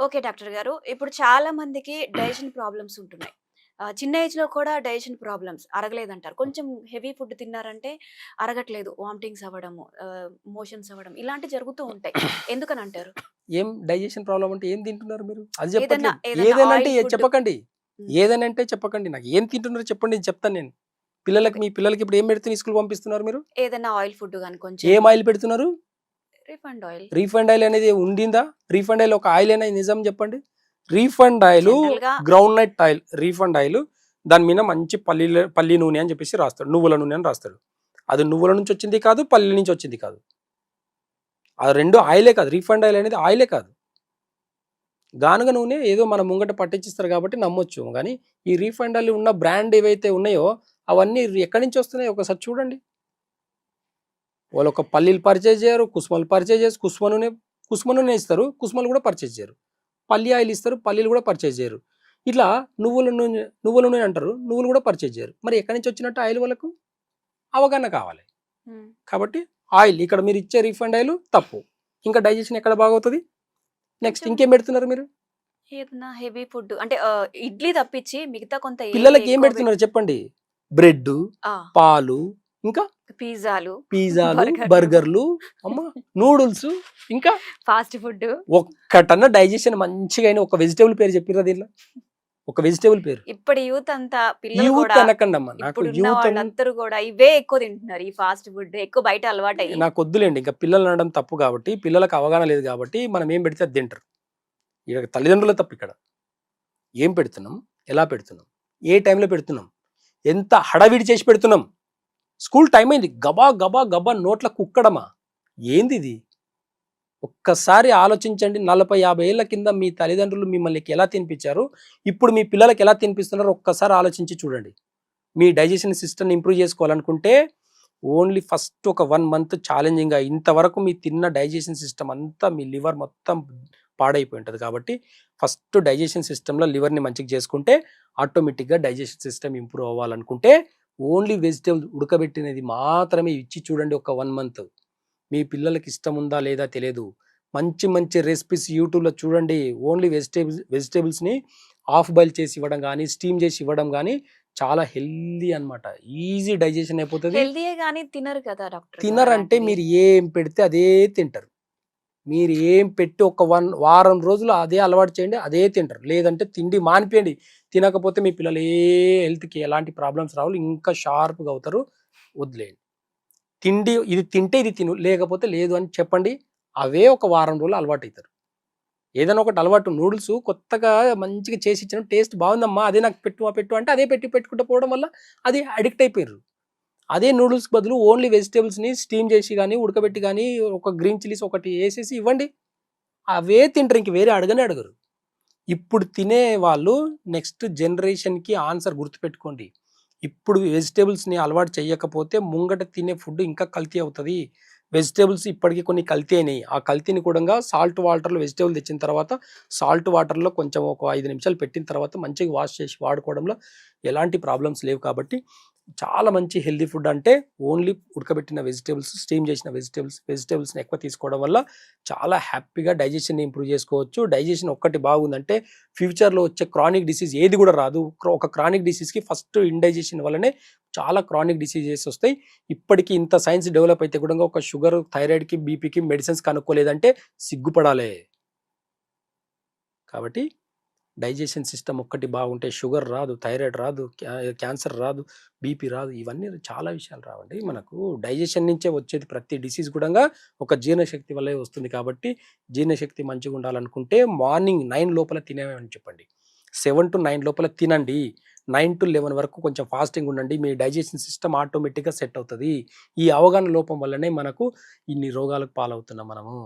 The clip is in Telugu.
ఓకే డాక్టర్ గారు. ఇప్పుడు చాలా మందికి డైజెషన్ ప్రాబ్లమ్స్ ఉంటున్నాయి. చిన్న ఏజ్‌లో కూడా డైజెషన్ ప్రాబ్లమ్స్ అరగలేదంటారు. కొంచెం హెవీ ఫుడ్ తిన్నారంటే అరగట్లేదు. వామిటింగ్స్ అవ్వడము, మోషన్స్ అవ్వడం ఇలాంటివి జరుగుతూ ఉంటాయి. ఎందుకనంటారు? ఏం డైజెషన్ ప్రాబ్లమ్ అంటే ఏం తింటున్నారు మీరు? అది ఏదన్నా చెప్పట్లేదు. ఏదన్నా ఏదైనా అంటే ఆయిల్ ఫుడ్. చెప్పకండి. హ్మ్. ఏదైనా అంటే చెప్పకండి నాకు. ఏం తింటున్నారో చెప్పండి నేను చెప్తాను నేను. పిల్లలకి ఓకే. మీ పిల్లలకి ఇప్పుడు ఏం పెడుతున్నారు స్కూల్‌కి పంపిస్తున్నారు మీరు? ఏదన్నా ఆయిల్ ఫుడ్ గాని కొంచెం ఏం ఆయిల్ పెడుతున్నారు? Refined oil. రీఫైండ్ ఆయిల్ అనేది ఉండిందా? రీఫైండ్ ఆయిల్ ఒక ఆయిలేనా నిజం చెప్పండి? రీఫైండ్ ఆయిలు జనరల్‌గా groundnut oil. Refined oil దాని మీద మంచి పల్లి నూనె అని చెప్పేసి రాస్తాడు. నువ్వుల నూనె అని రాస్తాడు. అది నువ్వుల నుంచి వచ్చింది కాదు, పల్లి నుంచి వచ్చింది కాదు. ఆ 2 ఆయిలే కాదు. రీఫైండ్ ఆయిల్ అనేది ఆయిలే కాదు. గానుగ నూనె ఏదో మన ముంగట పట్టించిస్తారు కాబట్టి నమ్మొచ్చు. గానీ ఈ రీఫైండ్ ఆయిల్ ఉన్న బ్రాండ్ ఏవైతే ఉన్నాయో అవన్నీ ఎక్కడి నుంచి వస్తున్నాయో ఒకసారి చూడండి. వాళ్ళొక పల్లీలు పర్చేజ్ చేయరు. కుసుమలు పర్చేజ్ చేసి కుసుమ నూనె ఇస్తారు. కుసుమలు కూడా పర్చేజ్ చేయరు. పల్లి ఆయిల్ ఇస్తారు. పల్లీలు కూడా పర్చేజ్ చేయరు. ఇట్లా నువ్వుల నూనె అంటారు. నువ్వులు కూడా పర్చేజ్ చేయరు. మరి ఎక్కడి నుంచి వచ్చినట్టు ఆయిల్ వాళ్ళకు? అవగాహన కావాలి. హ్మ్. కాబట్టి ఆయిల్ ఇక్కడ మీరు ఇచ్చే రీఫైండ్ ఆయిల్ తప్పు. ఇంకా డైజెషన్ ఎక్కడ బాగవుతది? నెక్స్ట్ కొంచెం ఇంకేం పెడుతున్నారు మీరు? ఏదన్నా హెవీ ఫుడ్ అంటే ఇడ్లీ తప్పించి మిగతా కొంత ఏవి పిల్లలకి ఏం ఎక్కువ పెడుతున్నారు చెప్పండి? బ్రెడ్డు, ఆ! పాలు, ఇంకా పిజ్జాలు, పిజ్జాలు, బర్గర్‌లు, బర్గర్‌లు, అమ్మ నూడిల్స్ ఇంకా ఫాస్ట్ ఫుడ్. ఒక్కటన్నా డైజెషన్ మంచిగా అయిన ఒక వెజిటబుల్ పేరు చెప్పిర్రా దీంట్లో? ఒక వెజిటబుల్ పేరు. ఇప్పటి యూత్ అంతా పిల్లలు యూత్ గూడా, అనకండమ్మా. నాకు ఇప్పుడున్న యూత్ వాళ్ళందరూ గూడా ఇవే ఎక్కువ తింటున్నారు. ఈ ఫాస్ట్ ఫుడ్ ఎక్కువ బయట అలవాటయ్యి. నాకొద్దులేండి. ఇంకా పిల్లల్ని అనడం తప్పు కాబట్టి, పిల్లలకు అవగాహన లేదు కాబట్టి, మనం ఏం పెడితే అది తింటరు. ఇక తల్లిదండ్రుల తప్పిక్కడ. ఏం పెడుతున్నాం? ఎలా పెడుతున్నాం? ఏ టైంలో పెడుతున్నాం? ఎంత హడావిడి చేసి పెడుతున్నాం? స్కూల్ టైమ్ అయింది. గబా గబా గబా నోట్ల కుక్కడమా? ఏందిది? ఒక్కసారి ఆలోచించండి. 40, 50 ఏళ్ల కింద మీ తల్లిదండ్రులు మిమ్మల్ని ఎలా తినిపించారు? ఇప్పుడు మీ పిల్లలకి ఎలా తినిపిస్తున్నారో ఒక్కసారి ఆలోచించి చూడండి. మీ డైజెషన్ సిస్టమ్‌ని ఇంప్రూవ్ చేసుకోవాలనుకుంటే ఓన్లీ ఫస్ట్ ఒక 1 మంత్ ఛాలెంజింగ్‌గా ఇంతవరకు మీ తిన్న డైజెషన్ సిస్టమ్ అంతా మీ లివర్ మొత్తం పాడైపోయి ఉంటది. కాబట్టి ఫస్ట్ డైజెషన్ సిస్టమ్‌లో లివర్‌ని మంచిగా చేసుకుంటే ఆటోమేటిక్‌గా డైజెషన్ సిస్టమ్ ఇంప్రూవ్ అవ్వాలనుకుంటే ఓన్లీ వెజిటబుల్ ఉడకబెట్టినది మాత్రమే ఇచ్చి చూడండి ఒక 1 మంత్. మీ పిల్లలకి ఇష్టం ఉందా లేదా తెలియదు. మంచి మంచి రెసిపీస్ యూట్యూబ్‌లో చూడండి. ఓన్లీ వెజిటబుల్స్‌ని హాఫ్ బాయిల్ చేసి ఇవ్వడం గానీ, స్టీమ్ చేసి ఇవ్వడం గానీ చాలా హెల్తీ అన్నమాట. ఈజీ డైజెషన్ అయిపోతది. హెల్తీయే గాని తినరు కదా డాక్టర్ గారు తినరంటే అలాంటివి. మీరు ఏం పెడితే అదే తింటారు. మీరు ఏం పెట్టి ఒక వారం రోజులు అదే అలవాటు చేయండి. అదే తింటారు. లేదంటే తిండి మానిపియండి. తినకపోతే మీ పిల్లలు హెల్త్‌కి ఎలాంటి ప్రాబ్లమ్స్ రావు. ఇంకా షార్ప్‌గా అవుతారు. వదిలేయండి. తిండి ఇది తింటే ఇది తిను. లేకపోతే లేదు అని చెప్పండి. అవే ఒక వారం రోజులు అలవాటైతారు. ఏదైనా ఒకటి అలవాటు నూడిల్స్ కొత్తగా మంచిగా చేసి ఇచ్చాను. టేస్ట్ బాగుందమ్మా. అదే నాకు పెట్టు అంటే అదే పెట్టుకుంటూ పోవడం వల్ల అది అడిక్ట్ అయిపోయిర్రు. అదే నూడిల్స్ బదులు ఓన్లీ వెజిటబుల్స్‌ని స్టీమ్ చేసి గాని, ఉడకబెట్టి గాని ఒక గ్రీన్ చిల్లీస్ ఒకటి ఏసేసి ఇవ్వండి. అవే తింటారు. ఇంక వేరే అడగనే అడగరు. ఇప్పుడు తినే వాళ్ళు నెక్స్ట్ జనరేషన్‌కి ఆన్సర్ గుర్తుపెట్టుకోండి. ఇప్పుడు వెజిటబుల్స్‌ని అలవాటు చేయకపోతే ముంగట తినే ఫుడ్ ఇంకా కల్తీ అవుతది. వెజిటబుల్స్ ఇప్పటికి కొన్ని కల్తీ అయినాయి. ఆ కల్తీని కూడంగా సాల్ట్ వాటర్‌లో వెజిటబుల్ తెచ్చిన తర్వాత సాల్ట్ వాటర్‌లో కొంచెం ఒక 5 నిమిషాలు పెట్టిన తర్వాత మంచిగా వాష్ చేసి వాడుకోవడంలో ఎలాంటి ప్రాబ్లమ్స్ లేవు కాబట్టి చాలా మంచి హెల్తీ ఫుడ్ అంటే ఓన్లీ ఉడకబెట్టిన వెజిటబుల్స్, స్టీమ్ చేసిన వెజిటబుల్స్‌ని ఎక్కువ తీసుకోవడం వల్ల చాలా హ్యాపీగా డైజెషన్‌ని ఇంప్రూవ్ చేసుకోవచ్చు. డైజెషన్ ఒక్కటి బాగుందంటే ఫ్యూచర్‌లో వచ్చే క్రానిక్ డిసీజ్ ఏది కూడా రాదు. ఒక క్రానిక్ డిసీజ్‌కి ఫస్ట్ ఇండైజెషన్ వల్లనే చాలా క్రానిక్ డిసీజెస్ వస్తాయి. ఇప్పటికి ఇంత సైన్స్ డెవలప్ అయితే కూడా ఒక షుగర్, థైరాయిడ్‌కి, బీపీకి మెడిసిన్స్ కనుక్కోలేదంటే సిగ్గుపడాలే. కాబట్టి డైజెషన్ సిస్టమ్ ఒక్కటి బాగుంటే షుగర్ రాదు, థైరాయిడ్ రాదు, క్యాన్సర్ రాదు, బీపీ రాదు. ఇవన్నీ చాలా విషయాలు రావండి. మనకు డైజెషన్ నుంచే వచ్చేది ప్రతి డిసీజ్ కూడంగా ఒక జీర్ణశక్తి వల్లే వస్తుంది కాబట్టి జీర్ణశక్తి మంచిగా ఉండాలనుకుంటే మార్నింగ్ 9 లోపల తినేయమని చెప్పండి. 7-9 లోపల తినండి. 9-11 వరకు కొంచెం ఫాస్టింగ్ ఉండండి. మీ డైజెషన్ సిస్టమ్ ఆటోమేటిక్‌గా సెట్ అవుతది. ఈ అవగాహన లోపం వల్లనే మనకు ఇన్ని రోగాలకు పాలవుతున్నాం మనము.